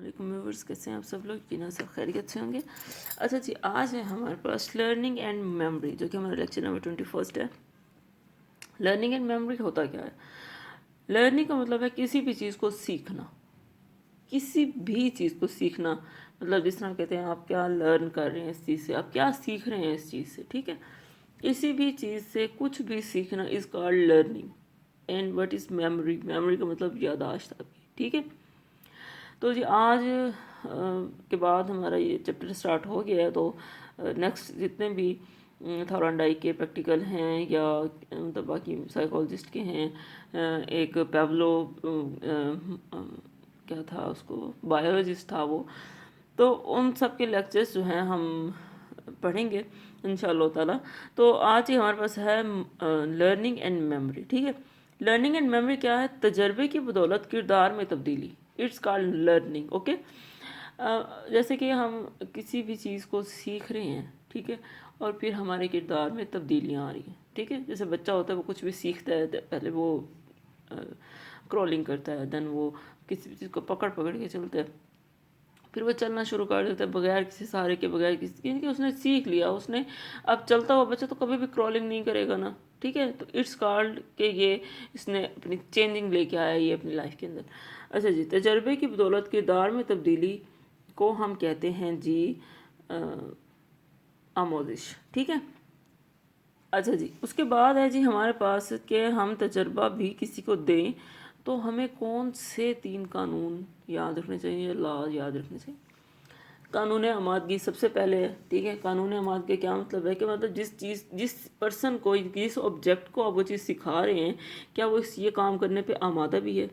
वालेकुम व्यूवर्स, कैसे हैं आप सब लोग? यकीनन सब खैरियत से होंगे। अच्छा जी, आज है हमारे पास लर्निंग एंड मेमोरी, जो कि हमारा लेक्चर नंबर 21 है। लर्निंग एंड मेमोरी होता क्या है? लर्निंग का मतलब है किसी भी चीज़ को सीखना, किसी भी चीज़ को सीखना। मतलब जिस तरह कहते हैं आप क्या लर्न कर रहे हैं इस चीज़ से, आप क्या सीख रहे हैं इस चीज़ से, ठीक है। किसी भी चीज़ से कुछ भी सीखना is called learning. And what is memory? Memory का मतलब याददाश्त आपकी, ठीक है। तो जी आज के बाद हमारा ये चैप्टर स्टार्ट हो गया है। तो नेक्स्ट जितने भी थॉरनडाइक के प्रैक्टिकल हैं या मतलब बाकी साइकोलॉजिस्ट के हैं, एक पेवलो क्या था उसको, बायोलॉजिस्ट था वो, तो उन सब के लेक्चर्स जो हैं हम पढ़ेंगे इंशाअल्लाह ताला। तो आज ही हमारे पास है लर्निंग एंड मेमोरी, ठीक है। लर्निंग एंड मेमोरी क्या है? तजर्बे की बदौलत किरदार में तब्दीली, इट्स कॉल्ड लर्निंग, ओके। जैसे कि हम किसी भी चीज़ को सीख रहे हैं, ठीक है, और फिर हमारे किरदार में तब्दीलियाँ आ रही हैं, ठीक है। जैसे बच्चा होता है, वो कुछ भी सीखता है, पहले वो क्रॉलिंग करता है, देन वो किसी भी चीज़ को पकड़ पकड़ के चलता है, फिर वो चलना शुरू कर देता है बगैर किसी सहारे के, बगैर किसी, क्योंकि उसने सीख लिया। उसने अब चलता हुआ बच्चा तो कभी भी क्रॉलिंग नहीं करेगा ना, ठीक है। तो इट्स कॉल्ड कि ये इसने अपनी चेंजिंग लेके आया ये अपनी लाइफ के अंदर। अच्छा जी, तजर्बे की बदौलत किरदार में तब्दीली को हम कहते हैं जी आमोजिश, ठीक है। अच्छा जी, उसके बाद है जी हमारे पास कि हम तजर्बा भी किसी को दें तो हमें कौन से 3 कानून याद रखने चाहिए, लॉ याद रखने चाहिए। कानून आमादगी सबसे पहले है, ठीक है। कानून आमादगी क्या मतलब है कि मतलब जिस पर्सन को, जिस ऑब्जेक्ट को आप वो चीज़ सिखा रहे हैं, क्या वो ये काम करने पे आमादा भी है।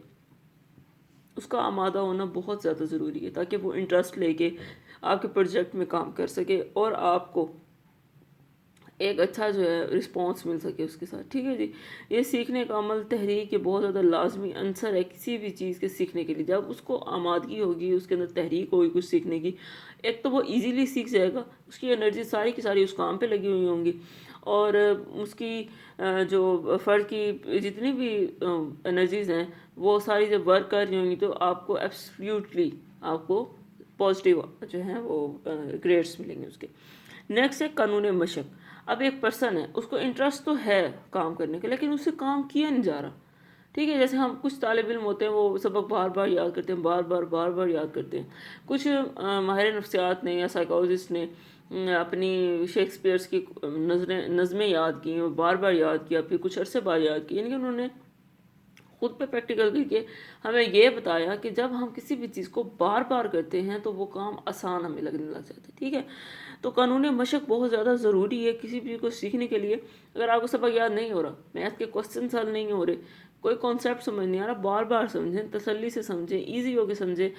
उसका आमादा होना बहुत ज़्यादा ज़रूरी है ताकि वो इंटरेस्ट लेके आपके प्रोजेक्ट में काम कर सके और आपको एक अच्छा जो है रिस्पॉन्स मिल सके उसके साथ, ठीक है जी। ये सीखने का अमल तहरीक ये बहुत ज़्यादा लाजमी अंसर है किसी भी चीज़ के सीखने के लिए। जब उसको आमादगी होगी, उसके अंदर तहरीक होगी कुछ सीखने की, एक तो वो इजीली सीख जाएगा, उसकी एनर्जी सारी की सारी उस काम पे लगी हुई होंगी, और उसकी जो फ़र्द की जितनी भी एनर्जीज़ हैं वो सारी जब वर्क कर रही होंगी तो आपको एब्सोल्युटली आपको पॉजिटिव जो है वो ग्रेड्स मिलेंगे उसके। नेक्स्ट है कानून मशक। अब एक पर्सन है, उसको इंटरेस्ट तो है काम करने का, लेकिन उससे काम किया नहीं जा रहा, ठीक है। जैसे हम कुछ तालिब इल्म होते हैं, वो सबक बार बार याद करते हैं, बार बार याद करते हैं। कुछ माहिर नफ्सियात ने या साइकोलॉजिस्ट ने अपनी शेक्सपियर्स की नज़में याद की और बार बार याद किया, फिर कुछ अरसे बाद याद की, यानी कि उन्होंने खुद पे प्रैक्टिकल करके हमें ये बताया कि जब हम किसी भी चीज़ को बार बार करते हैं तो वो काम आसान हमें लगने लग जाता है, ठीक है। तो कानूनी मशक बहुत ज़्यादा ज़रूरी है किसी भी चीज़ को सीखने के लिए। अगर आपको सबक याद नहीं हो रहा, मैथ के क्वेश्चन हल नहीं हो रहे, कोई कॉन्सेप्ट समझ नहीं आ रहा, बार बार समझें, तसल्ली से समझें, ईजी होकर समझें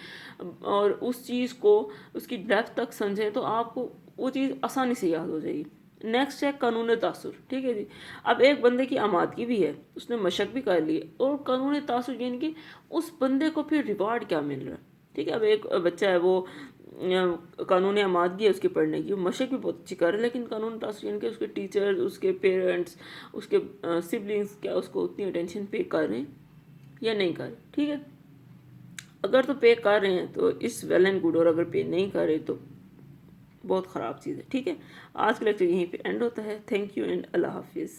और उस चीज़ को उसकी डेप्थ तक समझें, तो आपको वो चीज़ आसानी से याद हो जाएगी। नेक्स्ट है कानून तासुर, ठीक है जी। अब एक बंदे की आमादगी भी है, उसने मशक भी कर ली है, और कानून तासुर यानी कि उस बंदे को फिर रिवार्ड क्या मिल रहा है, ठीक है। अब एक बच्चा है, वो कानून आमादगी है उसके पढ़ने की, वो मशक भी बहुत अच्छी कर रहा है, लेकिन कानून तासुर यानी कि उसके टीचर्स, उसके पेरेंट्स, उसके सिबलिंग्स क्या उसको उतनी अटेंशन पे कर रहे हैं या नहीं कर रहे, ठीक है। अगर तो पे कर रहे हैं तो इस वेल एंड गुड, और अगर पे नहीं कर रहे तो बहुत ख़राब चीज़ है, ठीक है। आज का लेक्चर यहीं पे एंड होता है। थैंक यू एंड अल्लाह हाफिज़।